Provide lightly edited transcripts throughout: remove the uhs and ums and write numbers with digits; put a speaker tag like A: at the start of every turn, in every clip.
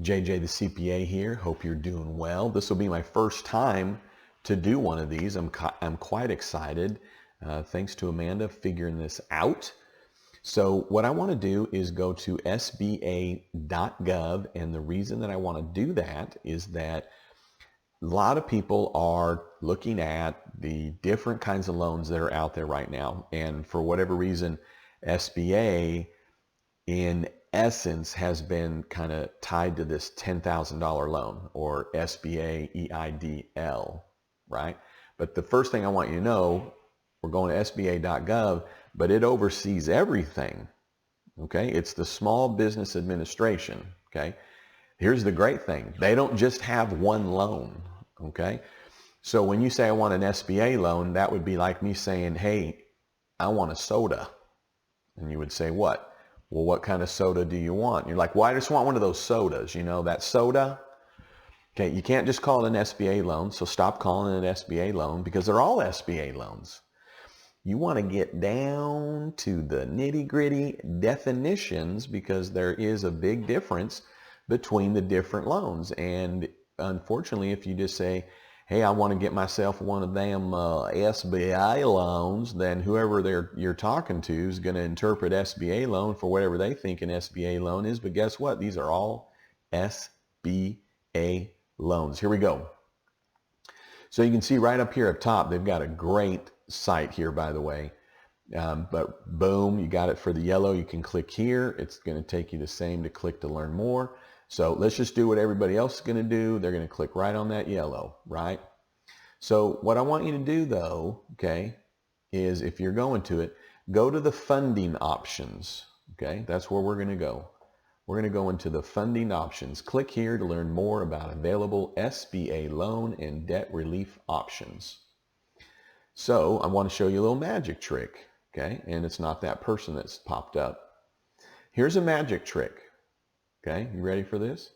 A: JJ the CPA here. Hope you're doing well. This will be my first time to do one of these. I'm quite excited. Thanks to Amanda figuring this out. So what I want to do is go to sba.gov, and the reason that I want to do that is that a lot of people are looking at the different kinds of loans that are out there right now, and for whatever reason, SBA in essence has been kind of tied to this $10,000 loan, or SBA EIDL, right? But the first thing I want you to know, we're going to SBA.gov, but it oversees everything, okay? It's the Small Business Administration, okay? Here's the great thing. They don't just have one loan, okay? So when you say I want an SBA loan, that would be like me saying, hey, I want a soda. And you would say, what? Well, what kind of soda do you want? And you're like, well, I just want one of those sodas, you know, that soda. Okay, you can't just call it an SBA loan, so stop calling it an SBA loan because they're all SBA loans. You want to get down to the nitty-gritty definitions because there is a big difference between the different loans. And unfortunately, if you just say, hey, I want to get myself one of them SBA loans, then whoever you're talking to is going to interpret SBA loan for whatever they think an SBA loan is. But guess what? These are all SBA loans. Here we go. So you can see right up here up top, they've got a great site here, by the way. But boom, you got it for the yellow. You can click here. It's going to take you the same to click to learn more. So let's just do what everybody else is going to do. They're going to click right on that yellow, right? So what I want you to do though, okay, is if you're going to it, go to the funding options, okay? That's where we're going to go. We're going to go into the funding options. Click here to learn more about available SBA loan and debt relief options. So I want to show you a little magic trick, okay? And it's not that person that's popped up. Here's a magic trick. Okay, you ready for this?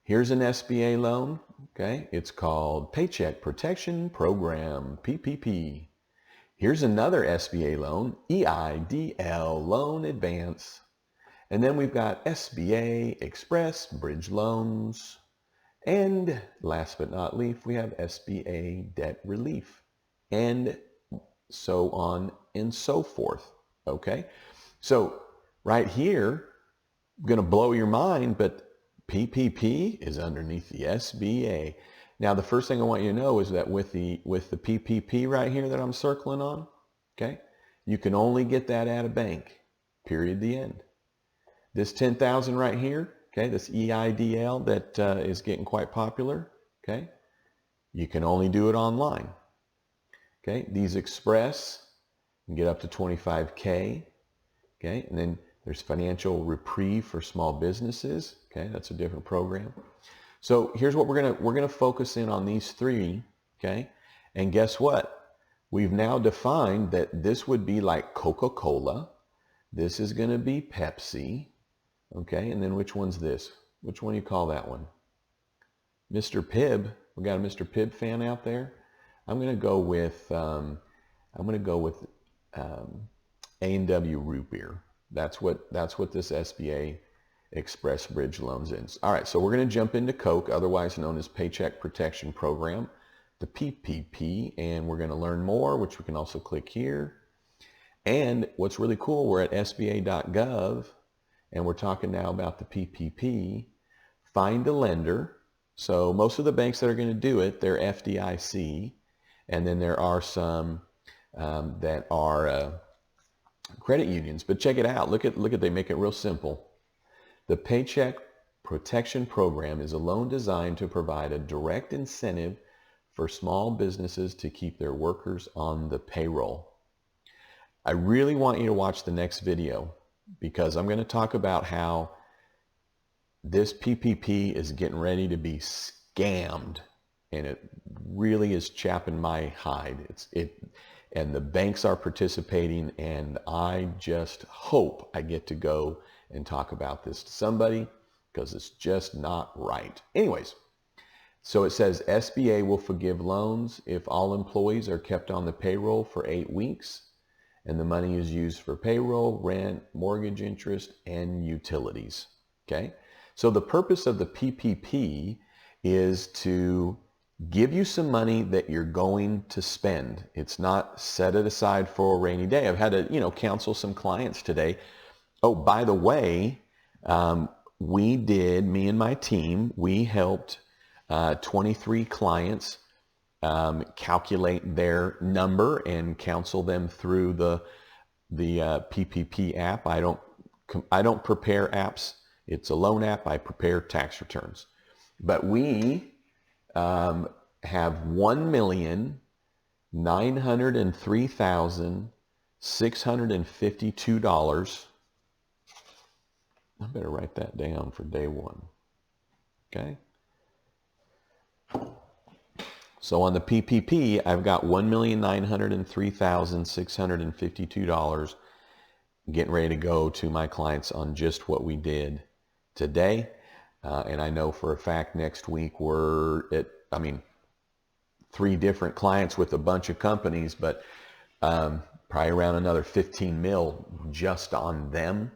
A: Here's an SBA loan, okay? It's called Paycheck Protection Program, PPP. Here's another SBA loan, EIDL Loan Advance. And then we've got SBA Express Bridge Loans. And last but not least, we have SBA Debt Relief. And so on and so forth, okay? So right here, going to blow your mind, but PPP is underneath the SBA. Now, the first thing I want you to know is that with the PPP right here that I'm circling on, okay, you can only get that at a bank, period, the end. This 10,000 right here, okay, this EIDL that is getting quite popular, okay, you can only do it online. Okay, these Express can get up to 25K, okay, and then there's Financial Reprieve for small businesses. Okay, that's a different program. So here's what we're gonna focus in on these three. Okay, and guess what? We've now defined that this would be like Coca-Cola. This is gonna be Pepsi. Okay, and then which one's this? Which one do you call that one? Mr. Pibb. We got a Mr. Pibb fan out there. I'm gonna go with A&W Root Beer. That's what this SBA Express Bridge Loans is. All right, so we're going to jump into Coke, otherwise known as Paycheck Protection Program, the PPP, and we're going to learn more, which we can also click here. And what's really cool, we're at SBA.gov, and we're talking now about the PPP. Find a lender. So most of the banks that are going to do it, they're FDIC, and then there are some that are credit unions. But check it out. Look at they make it real simple. The Paycheck Protection Program is a loan designed to provide a direct incentive for small businesses to keep their workers on the payroll. I really want you to watch the next video because I'm going to talk about how this PPP is getting ready to be scammed, and it really is chapping my hide. And the banks are participating, and I just hope I get to go and talk about this to somebody because it's just not right. Anyways, so it says SBA will forgive loans if all employees are kept on the payroll for 8 weeks and the money is used for payroll, rent, mortgage interest, and utilities. Okay, So the purpose of the PPP is to give you some money that you're going to spend. It's not set it aside for a rainy day. I've had to, counsel some clients today. Oh, by the way, me and my team, we helped 23 clients calculate their number and counsel them through the PPP app. I don't prepare apps. It's a loan app. I prepare tax returns. But we have $1,903,652. I better write that down for day one. Okay. So on the PPP, I've got $1,903,652 getting ready to go to my clients on just what we did today. And I know for a fact next week we're at, 3 different clients with a bunch of companies, but probably around another 15 mil just on them.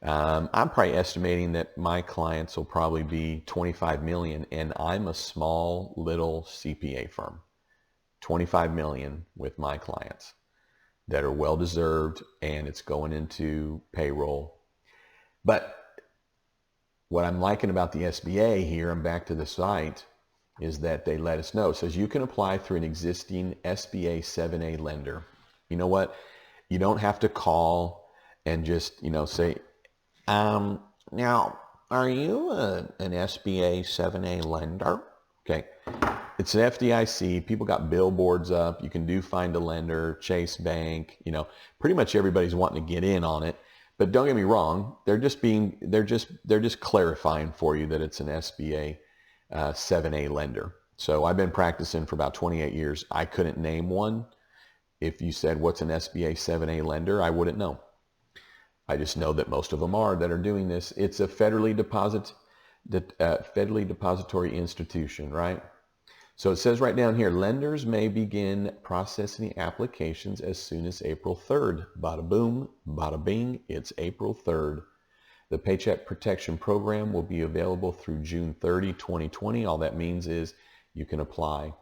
A: I'm probably estimating that my clients will probably be 25 million, and I'm a small little CPA firm. 25 million with my clients that are well deserved, and it's going into payroll. But what I'm liking about the SBA here, I'm back to the site, is that they let us know. It says you can apply through an existing SBA 7A lender. You know what? You don't have to call and just, say, now, are you an SBA 7A lender? Okay. It's an FDIC. People got billboards up. You can do find a lender, Chase Bank, pretty much everybody's wanting to get in on it. But don't get me wrong, they're just clarifying for you that it's an SBA 7A lender. So I've been practicing for about 28 years. I couldn't name one. If you said, what's an SBA 7A lender? I wouldn't know. I just know that most of them that are doing this. It's a federally depository institution, right? So it says right down here, lenders may begin processing applications as soon as April 3rd. Bada boom, bada bing, it's April 3rd. The Paycheck Protection Program will be available through June 30, 2020. All that means is you can apply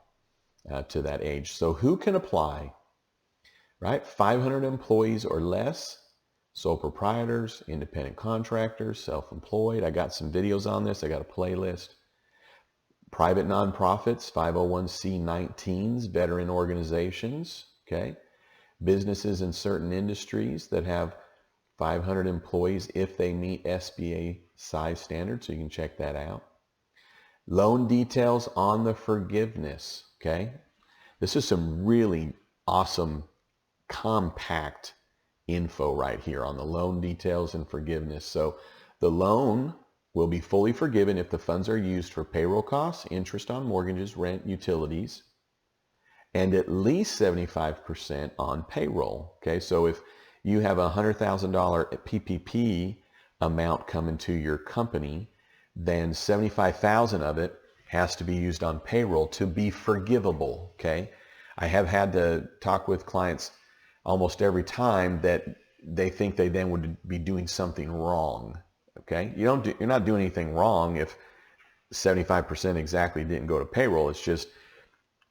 A: to that age. So who can apply, right? 500 employees or less, sole proprietors, independent contractors, self-employed. I got some videos on this. I got a playlist. Private nonprofits, 501c19s, veteran organizations, okay? Businesses in certain industries that have 500 employees if they meet SBA size standards, so you can check that out. Loan details on the forgiveness, okay? This is some really awesome, compact info right here on the loan details and forgiveness. So the loan will be fully forgiven if the funds are used for payroll costs, interest on mortgages, rent, utilities, and at least 75% on payroll. Okay, so if you have a $100,000 PPP amount coming to your company, then 75,000 of it has to be used on payroll to be forgivable. Okay, I have had to talk with clients almost every time that they think they then would be doing something wrong. Okay, you're not doing anything wrong if 75% exactly didn't go to payroll. It's just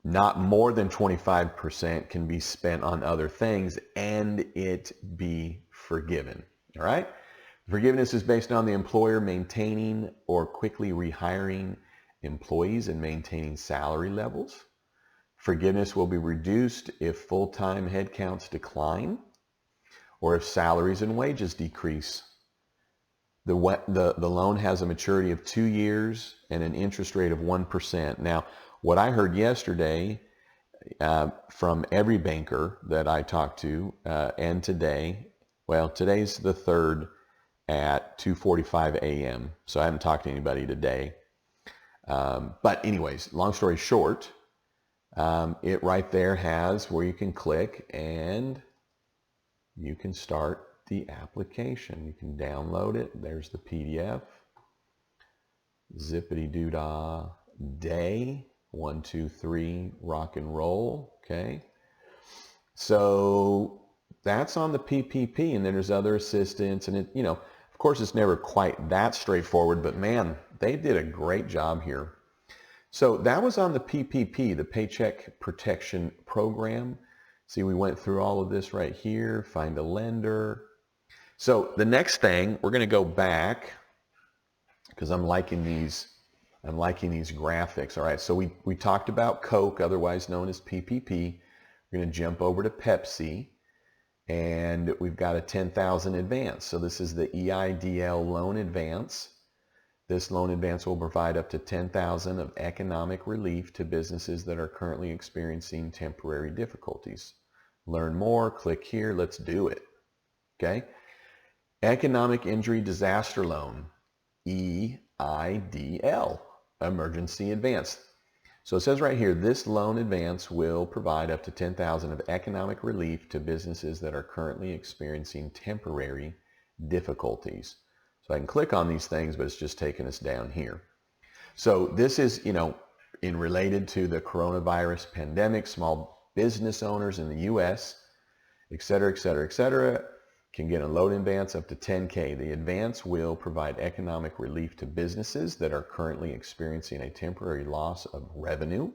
A: not more than 25% can be spent on other things and it be forgiven. All right. Forgiveness is based on the employer maintaining or quickly rehiring employees and maintaining salary levels. Forgiveness will be reduced if full-time headcounts decline or if salaries and wages decrease. The loan has a maturity of 2 years and an interest rate of 1%. Now, what I heard yesterday from every banker that I talked to and today, well, today's the 3rd at 2:45 a.m. So I haven't talked to anybody today. But anyways, long story short, it right there has where you can click and you can start the application. You can download it. There's the PDF. Zippity doo dah day 1, 2, 3 rock and roll. Okay, so that's on the PPP, and then there's other assistance, and Of course, it's never quite that straightforward, but man, they did a great job here. So that was on the PPP, the Paycheck Protection Program. See, we went through all of this right here, find a lender. So the next thing, we're going to go back because I'm liking these graphics. All right, so we talked about Coke, otherwise known as PPP. We're going to jump over to Pepsi, and we've got a 10,000 advance. So this is the EIDL loan advance. This loan advance will provide up to 10,000 of economic relief to businesses that are currently experiencing temporary difficulties. Learn more, click here, let's do it. Okay? Economic Injury Disaster Loan, EIDL, Emergency Advance. So it says right here, this loan advance will provide up to 10,000 of economic relief to businesses that are currently experiencing temporary difficulties. So I can click on these things, but it's just taking us down here. So this is, in related to the coronavirus pandemic, small business owners in the U.S., et cetera, et cetera, et cetera, can get a loan advance up to 10K. The advance will provide economic relief to businesses that are currently experiencing a temporary loss of revenue.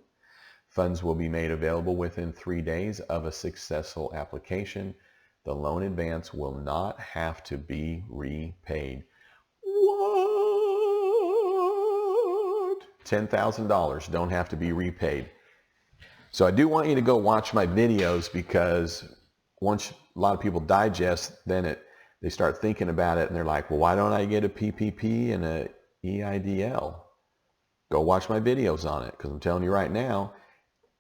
A: Funds will be made available within 3 days of a successful application. The loan advance will not have to be repaid. What? $10,000 don't have to be repaid. So I do want you to go watch my videos, because once a lot of people digest, then they start thinking about it and they're like, well, why don't I get a PPP and a EIDL? Go watch my videos on it, because I'm telling you right now,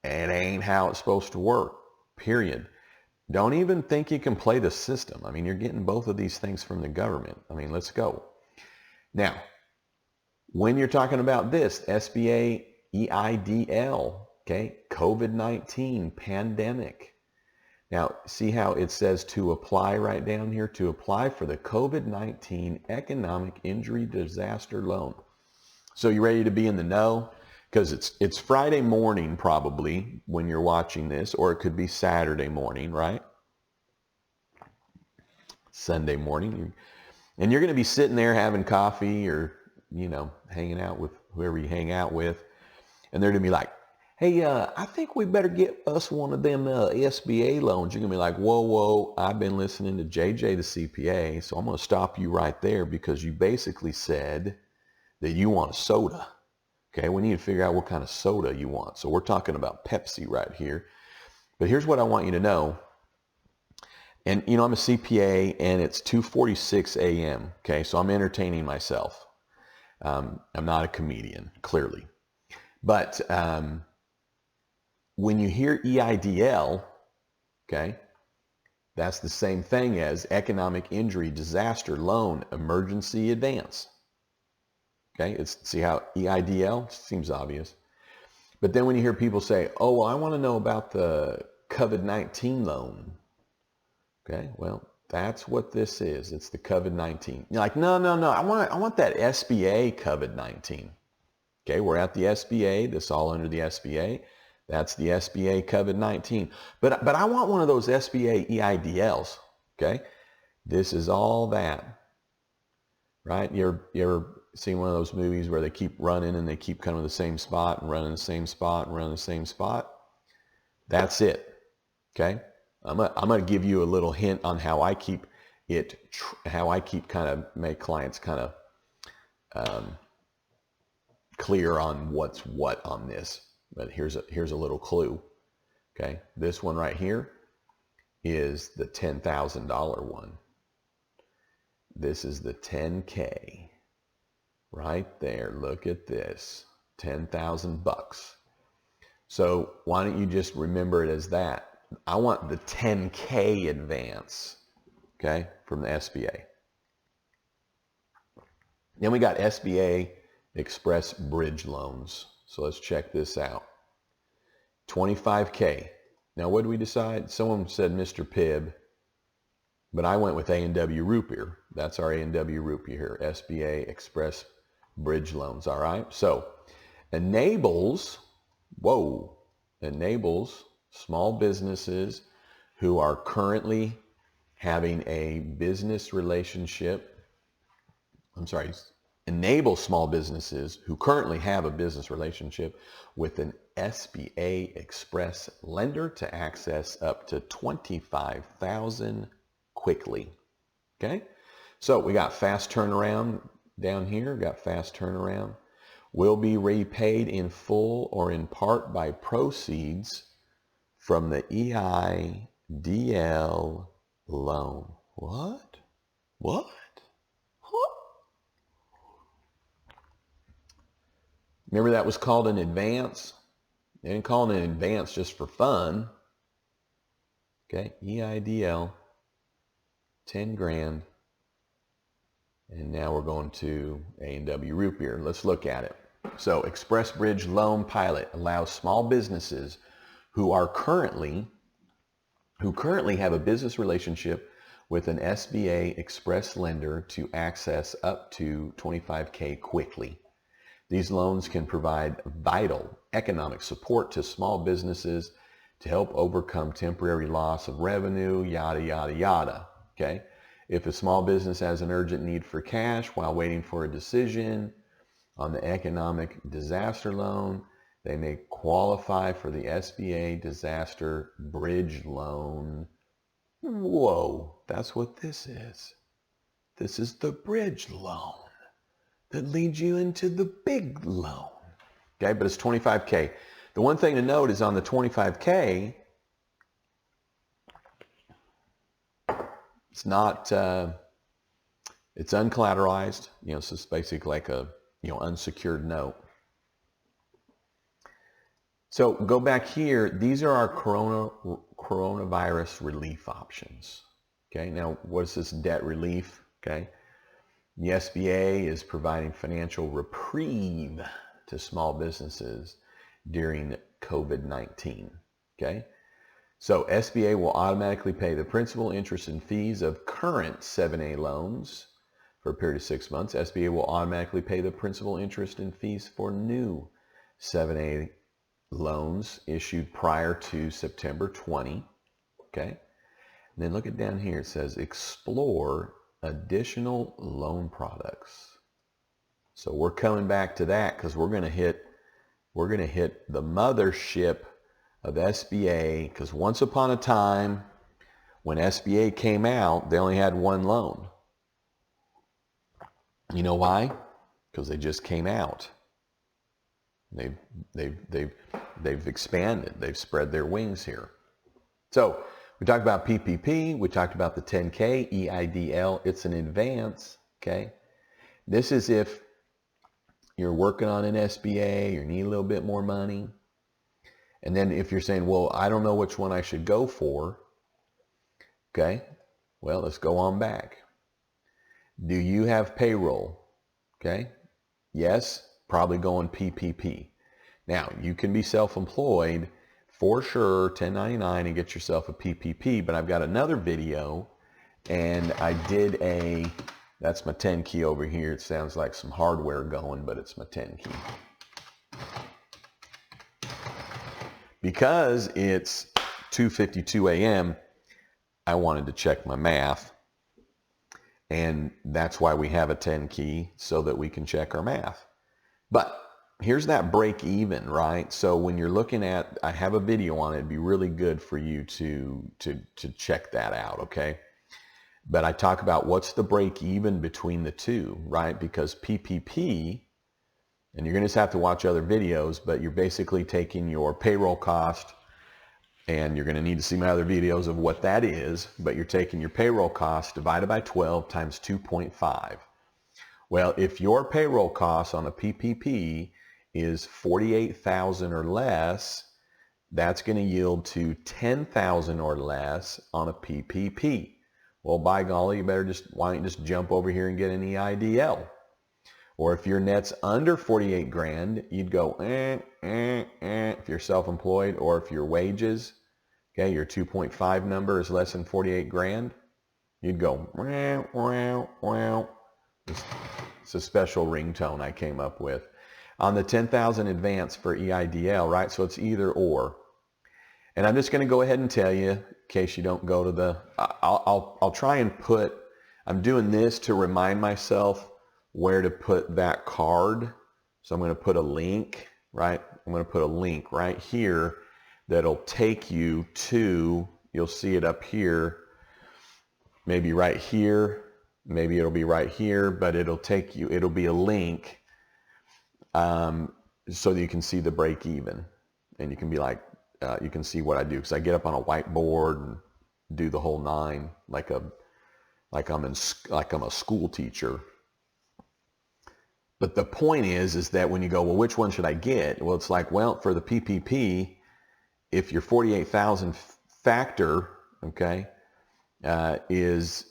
A: it ain't how it's supposed to work, period. Don't even think you can play the system. I mean, you're getting both of these things from the government. I mean, let's go. Now, when you're talking about this, SBA EIDL, okay, COVID-19 pandemic. Now, see how it says to apply right down here? To apply for the COVID-19 Economic Injury Disaster Loan. So you ready to be in the know? Because it's Friday morning probably when you're watching this, or it could be Saturday morning, right? Sunday morning. And you're going to be sitting there having coffee or, hanging out with whoever you hang out with. And they're going to be like, hey, I think we better get us one of them SBA loans. You're going to be like, whoa, I've been listening to JJ the CPA, so I'm going to stop you right there, because you basically said that you want a soda. Okay, we need to figure out what kind of soda you want. So we're talking about Pepsi right here. But here's what I want you to know. And, I'm a CPA, and it's 2:46 a.m., okay? So I'm entertaining myself. I'm not a comedian, clearly. But when you hear EIDL, okay, that's the same thing as Economic Injury Disaster Loan Emergency Advance. Okay, see how EIDL seems obvious. But then when you hear people say, oh, well, I want to know about the COVID-19 loan. Okay, well, that's what this is. It's the COVID-19. You're like, no, I want that SBA COVID-19. Okay, we're at the SBA. This is all under the SBA. That's the SBA COVID-19. But I want one of those SBA EIDLs. Okay, this is all that. Right? You ever seen one of those movies where they keep running and they keep coming to the same spot and running the same spot and running the same spot? That's it. Okay. I'm going to give you a little hint on how I keep kind of make clients kind of clear on what's what on this. But here's a little clue. Okay. This one right here is the $10,000 one. This is the 10K right there. Look at this, 10,000 bucks. So why don't you just remember it as that? I want the 10K advance, okay, from the SBA. Then we got SBA Express Bridge Loans. So let's check this out. 25K. Now what did we decide? Someone said Mr. Pibb, but I went with A&W Rupier. That's our A&W Rupier here, SBA Express Bridge Loans, all right? So enables small businesses who are currently having a business relationship enable small businesses who currently have a business relationship with an SBA Express lender to access up to $25,000 quickly. Okay, so we got fast turnaround down here. Got fast turnaround. Will be repaid in full or in part by proceeds from the EIDL loan. What? What? Remember that was called an advance? They didn't call it an advance just for fun. Okay, EIDL, 10 grand. And now we're going to A&W Root Beer. Let's look at it. So Express Bridge Loan Pilot allows small businesses who currently have a business relationship with an SBA Express lender to access up to $25K quickly. These loans can provide vital economic support to small businesses to help overcome temporary loss of revenue, yada, yada, yada. Okay? If a small business has an urgent need for cash while waiting for a decision on the economic disaster loan, they may qualify for the SBA Disaster Bridge Loan. Whoa, that's what this is. This is the bridge loan that leads you into the big loan. Okay, but it's $25K. The one thing to note is on the $25K, it's not, it's uncollateralized, so it's basically like a, unsecured note. So go back here. These are our coronavirus relief options. Okay, now what is this debt relief? Okay. The SBA is providing financial reprieve to small businesses during COVID-19. Okay, so SBA will automatically pay the principal, interest, and fees of current 7A loans for a period of 6 months. SBA will automatically pay the principal, interest, and fees for new 7A loans issued prior to September 20. Okay, and then look at down here. It says explore additional loan products. So we're coming back to that because we're going to hit the mothership of SBA, because once upon a time when SBA came out, they only had one loan. You know why? Because they just came out. They've expanded. They've spread their wings here. So we talked about PPP. We talked about the 10K, EIDL. It's an advance, okay? This is if you're working on an SBA, you need a little bit more money. And then if you're saying, well, I don't know which one I should go for, okay? Well, let's go on back. Do you have payroll? Okay? Yes, probably going PPP. Now, you can be self-employed for sure, 1099, and get yourself a PPP, but I've got another video, and I did that's my 10 key over here. It sounds like some hardware going, but it's my 10 key. Because it's 2:52 a.m., I wanted to check my math, and that's why we have a 10 key, so that we can check our math. But here's that break even, right? So when you're looking at, I have a video on it. It'd be really good for you to check that out, okay? But I talk about what's the break even between the two, right? Because PPP, and you're going to just have to watch other videos, but you're basically taking your payroll cost, and you're going to need to see my other videos of what that is, but you're taking your payroll cost divided by 12 times 2.5. Well, if your payroll cost on a PPP is $48,000 or less, that's going to yield to $10,000 or less on a PPP. Well, by golly, you better why don't you just jump over here and get an EIDL? Or if your net's under 48 grand, you'd go, if you're self-employed, or if your wages, okay, your 2.5 number is less than 48 grand, you'd go, It's a special ringtone I came up with. On the 10,000 advance for EIDL, right? So it's either or. And I'm just going to go ahead and tell you, in case you don't go to the, I'll try and put, I'm doing this to remind myself where to put that card. So I'm going to put a link, right? I'm going to put a link right here that'll take you to, you'll see it up here, maybe right here, maybe it'll be right here, but it'll take you, it'll be a link so that you can see the break even. And you can be like, you can see what I do, because I get up on a whiteboard and do the whole nine like I'm a school teacher. But the point is that when you go, well, which one should I get? Well, it's like, well, for the PPP, if your 48,000 factor, okay, is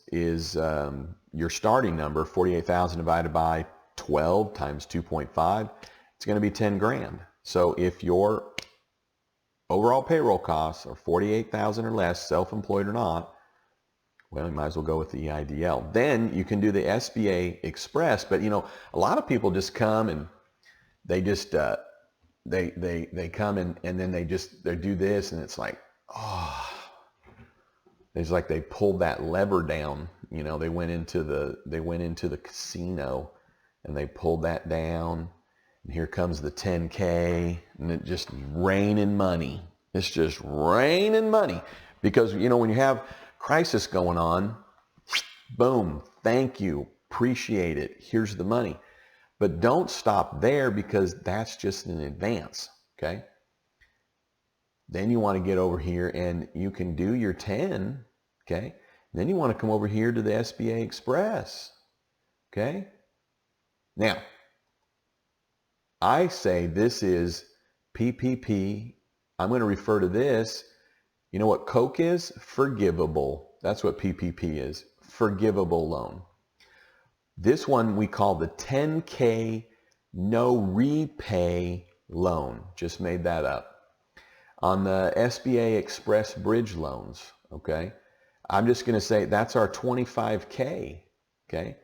A: your starting number, 48,000 divided by 12 times 2.5, it's going to be 10 grand. So if your overall payroll costs are 48,000 or less, self-employed or not, well, you might as well go with the EIDL. Then you can do the SBA Express, but you know, a lot of people just come and they just they come and then they do this, and it's like, oh, it's like they pulled that lever down. You know, they went into the casino and they pulled that down, and here comes the 10K, and it just raining money. It's just raining money, because you know, when you have crisis going on, boom, thank you, appreciate it, here's the money. But don't stop there, because that's just an advance, okay? Then you want to get over here and you can do your 10, okay? Then you want to come over here to the SBA Express, okay? Now, I say this is PPP. I'm going to refer to this. You know what Coke is? Forgivable. That's what PPP is. Forgivable loan. This one we call the 10K no repay loan. Just made that up. On the SBA Express bridge loans, okay, I'm just going to say that's our 25K, okay?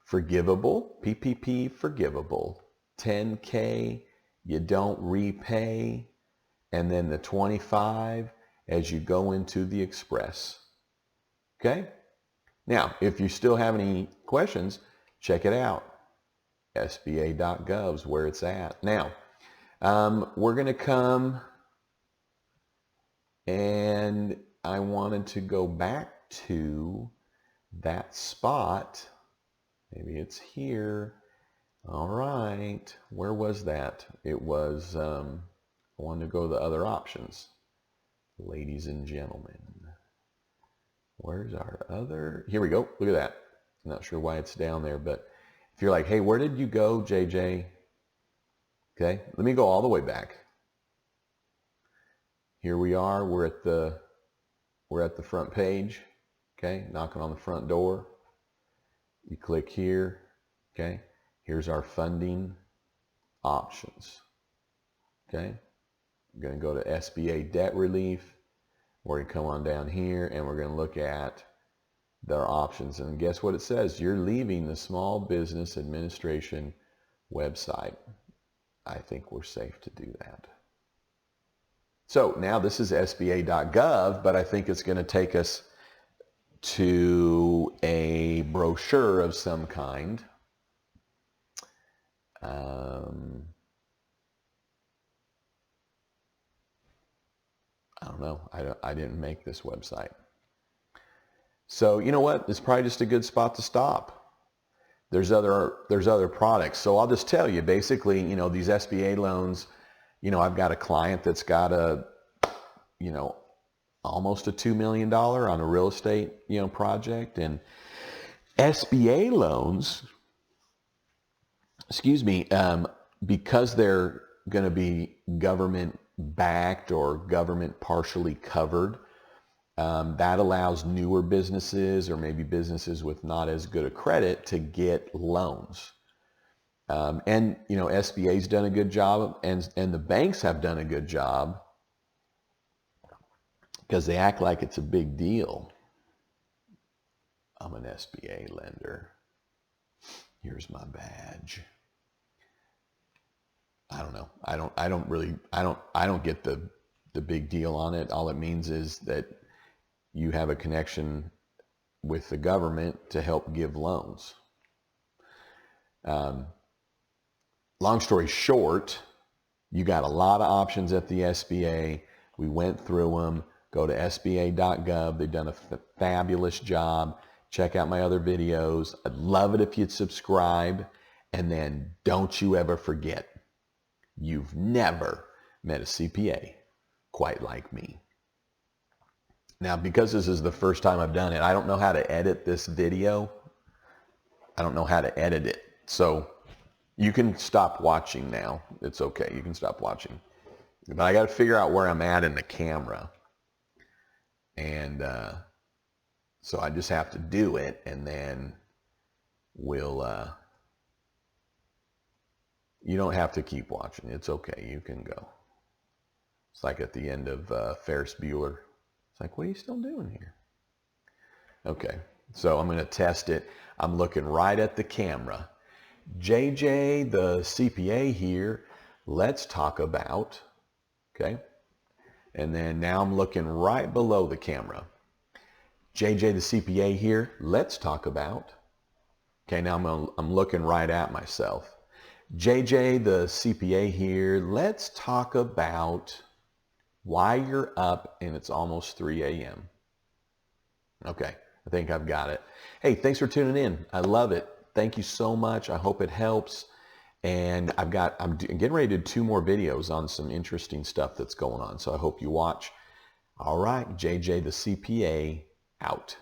A: Forgivable, PPP forgivable. 10K, you don't repay, and then the 25 as you go into the Express. Okay? Now, if you still have any questions, check it out. SBA.gov is where it's at. Now, we're going to come, and I wanted to go back to that spot. Maybe it's here. All right. Where was that? It was, I wanted to go to the other options. Ladies and gentlemen, where's our other? Here we go. Look at that. I'm not sure why it's down there, but if you're like, hey, where did you go, JJ? Okay, let me go all the way back. Here we are. We're at the front page. Okay, knocking on the front door. You click here. Okay, here's our funding options. Okay. We're going to go to SBA debt relief. We're going to come on down here and we're going to look at their options. And guess what it says? You're leaving the Small Business Administration website. I think we're safe to do that. So now this is SBA.gov, but I think it's going to take us to a brochure of some kind. I don't know. I didn't make this website. So you know what? It's probably just a good spot to stop. There's other products. So I'll just tell you, basically, you know, these SBA loans, you know, I've got a client that's got almost a $2 million on a real estate, project. And SBA loans, because they're going to be government backed or government partially covered, that allows newer businesses or maybe businesses with not as good a credit to get loans. And SBA's done a good job, and the banks have done a good job because they act like it's a big deal. I'm an SBA lender. Here's my badge. I don't know. I don't get the big deal on it. All it means is that you have a connection with the government to help give loans. Long story short, you got a lot of options at the SBA. We went through them. Go to sba.gov. They've done a fabulous job. Check out my other videos. I'd love it if you'd subscribe. And then don't you ever forget, you've never met a CPA quite like me. Now, because this is the first time I've done it, I don't know how to edit this video. I don't know how to edit it. So you can stop watching now. It's okay. You can stop watching. But I got to figure out where I'm at in the camera. And so I just have to do it, and then we'll... you don't have to keep watching. It's okay. You can go. It's like at the end of Ferris Bueller. It's like, what are you still doing here? Okay. So I'm going to test it. I'm looking right at the camera. JJ, the CPA here, let's talk about, okay? And then now I'm looking right below the camera. JJ, the CPA here, let's talk about, okay, now I'm looking right at myself. JJ, the CPA here, let's talk about why you're up and it's almost 3 a.m. Okay, I think I've got it. Hey, thanks for tuning in. I love it. Thank you so much. I hope it helps. And I'm getting ready to do 2 more videos on some interesting stuff that's going on. So I hope you watch. All right, JJ the CPA out.